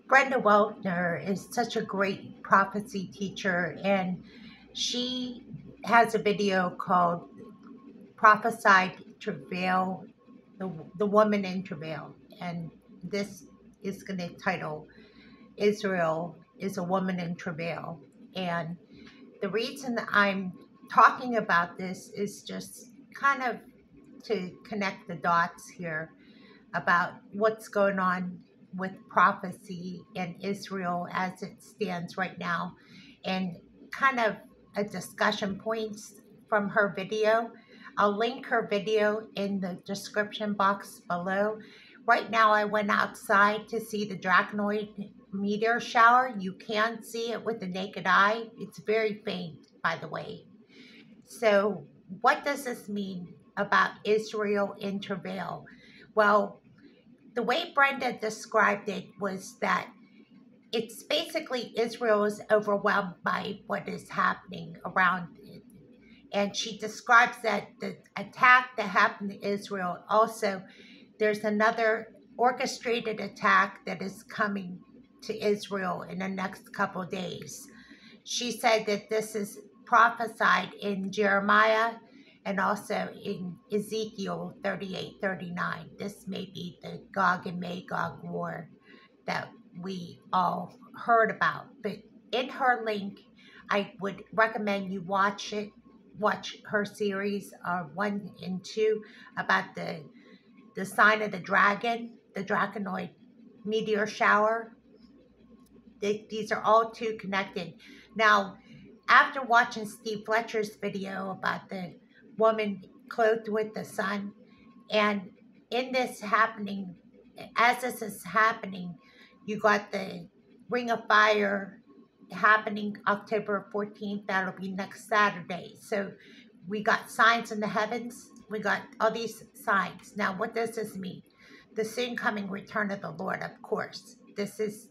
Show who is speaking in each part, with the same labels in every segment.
Speaker 1: Brenda Weltner is such a great prophecy teacher, and she has a video called Prophesied Travail, the Woman in Travail. And this is going to title Israel is a Woman in Travail. And the reason I'm talking about this is just kind of to connect the dots here about what's going on with prophecy in Israel as it stands right now, and kind of a discussion points from her video. I'll link her video in the description box below. Right now, I went outside to see the Draconoid meteor shower. You can see it with the naked eye. It's very faint, by the way. So, what does this mean about Israel in travail? Well, the way Brenda described it was that it's basically Israel is overwhelmed by what is happening around it. And she describes that the attack that happened to Israel also, there's another orchestrated attack that is coming to Israel in the next couple of days. She said that this is prophesied in Jeremiah and also in Ezekiel 38:39. This may be the Gog and Magog war that we all heard about. But in her link, I would recommend you watch it. Watch her series 1 and 2 about the sign of the dragon, the Draconoid meteor shower. These are all two connected. Now, after watching Steve Fletcher's video about the woman clothed with the sun, and in this happening, as this is happening, you got the Ring of Fire happening October 14th. That'll be next Saturday. So we got signs in the heavens. We got all these signs. Now, what does this mean? The soon coming return of the Lord, of course. This is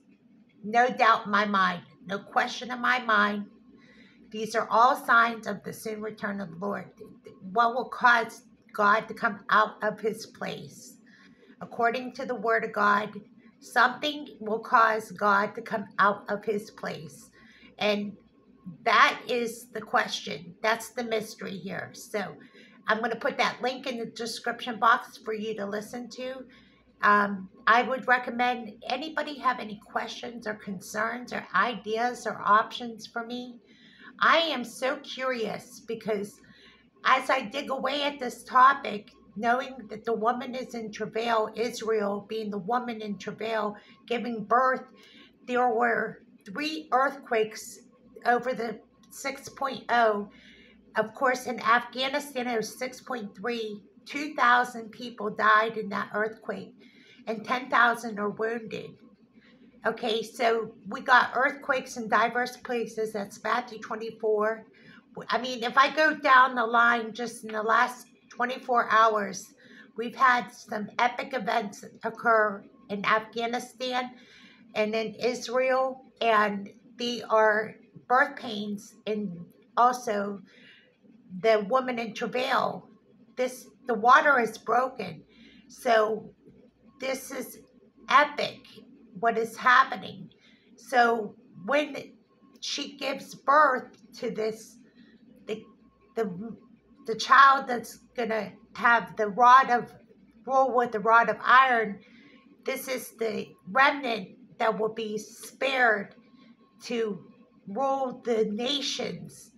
Speaker 1: no doubt in my mind, no question in my mind. These are all signs of the soon return of the Lord. What will cause God to come out of his place? According to the word of God, something will cause God to come out of his place. And that is the question. That's the mystery here. So I'm going to put that link in the description box for you to listen to. I would recommend anybody have any questions or concerns or ideas or options for me. I am so curious because as I dig away at this topic, knowing that the woman is in travail, Israel being the woman in travail, giving birth, there were 3 earthquakes over the 6.0. Of course, in Afghanistan, it was 6.3. 2,000 people died in that earthquake, and 10,000 are wounded. Okay, so we got earthquakes in diverse places. That's Matthew 24. I mean, if I go down the line just in the last 24 hours, we've had some epic events occur in Afghanistan and in Israel, and they are birth pains, and also the woman in travail. The water is broken. So this is epic what is happening. So when she gives birth to this, the the the child that's gonna have the rod of rule with the rod of iron, this is the remnant that will be spared to rule the nations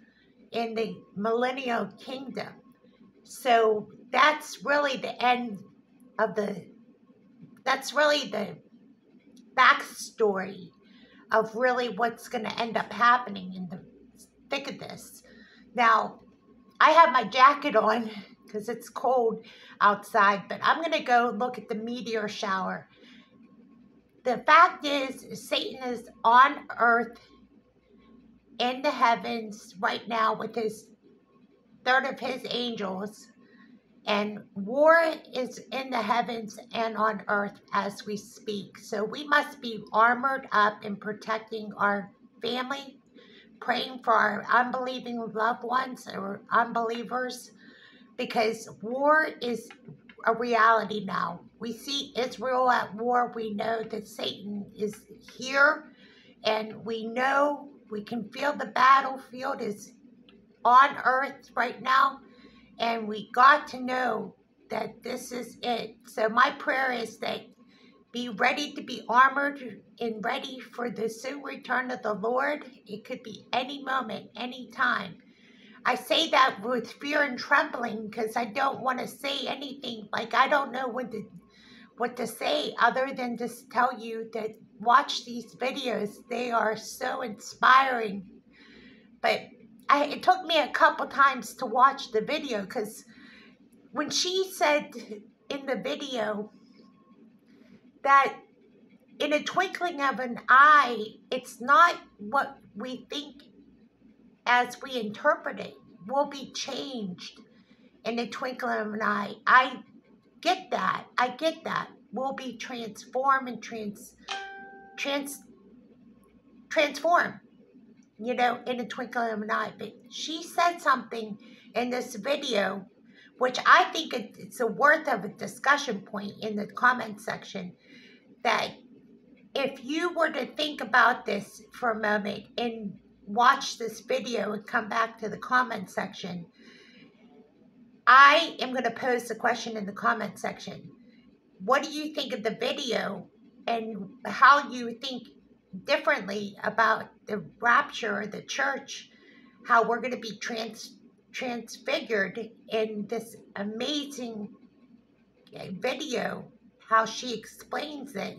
Speaker 1: in the millennial kingdom. So of the that's really the backstory of really what's going to end up happening in the thick of this. Now, I have my jacket on because it's cold outside, but I'm going to go look at the meteor shower. The fact is, Satan is on earth in the heavens right now with his third of his angels, and war is in the heavens and on earth as we speak. So we must be armored up in protecting our family, praying for our unbelieving loved ones or unbelievers, because war is a reality now. We see Israel at war. We know that Satan is here, and we know we can feel the battlefield is on earth right now, and we got to know that this is it. So my prayer is that be ready to be armored and ready for the soon return of the Lord. It could be any moment, any time. I say that with fear and trembling because I don't want to say anything. Like, I don't know what to say other than just tell you that watch these videos. They are so inspiring. But it took me a couple times to watch the video because when she said in the video that in a twinkling of an eye, it's not what we think as we interpret it will be changed in a twinkling of an eye. I get that. I get that. We'll be transformed and transform, in a twinkling of an eye. But she said something in this video, which I think it's a worth of a discussion point in the comment section, that if you were to think about this for a moment and watch this video and come back to the comment section, I am going to pose the question in the comment section. What do you think of the video and how you think differently about the rapture of the church, how we're going to be transfigured in this amazing video, how she explains it?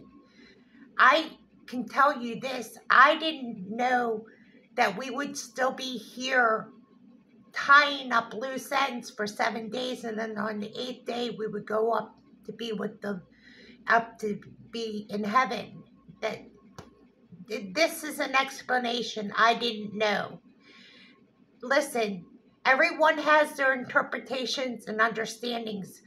Speaker 1: I can tell you this, I didn't know that we would still be here tying up loose ends for 7 days, and then on the 8th day we would go up to be in heaven. That this is an explanation I didn't know. Listen, everyone has their interpretations and understandings.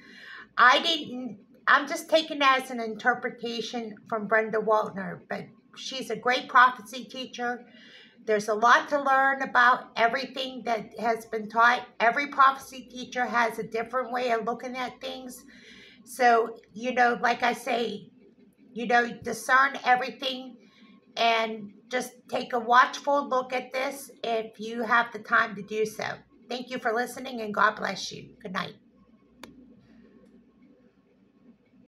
Speaker 1: I'm just taking it as an interpretation from Brenda Waltner, but she's a great prophecy teacher. There's a lot to learn about everything that has been taught. Every prophecy teacher has a different way of looking at things. So, like I say, discern everything and just take a watchful look at this if you have the time to do so. Thank you for listening, and God bless you. Good night.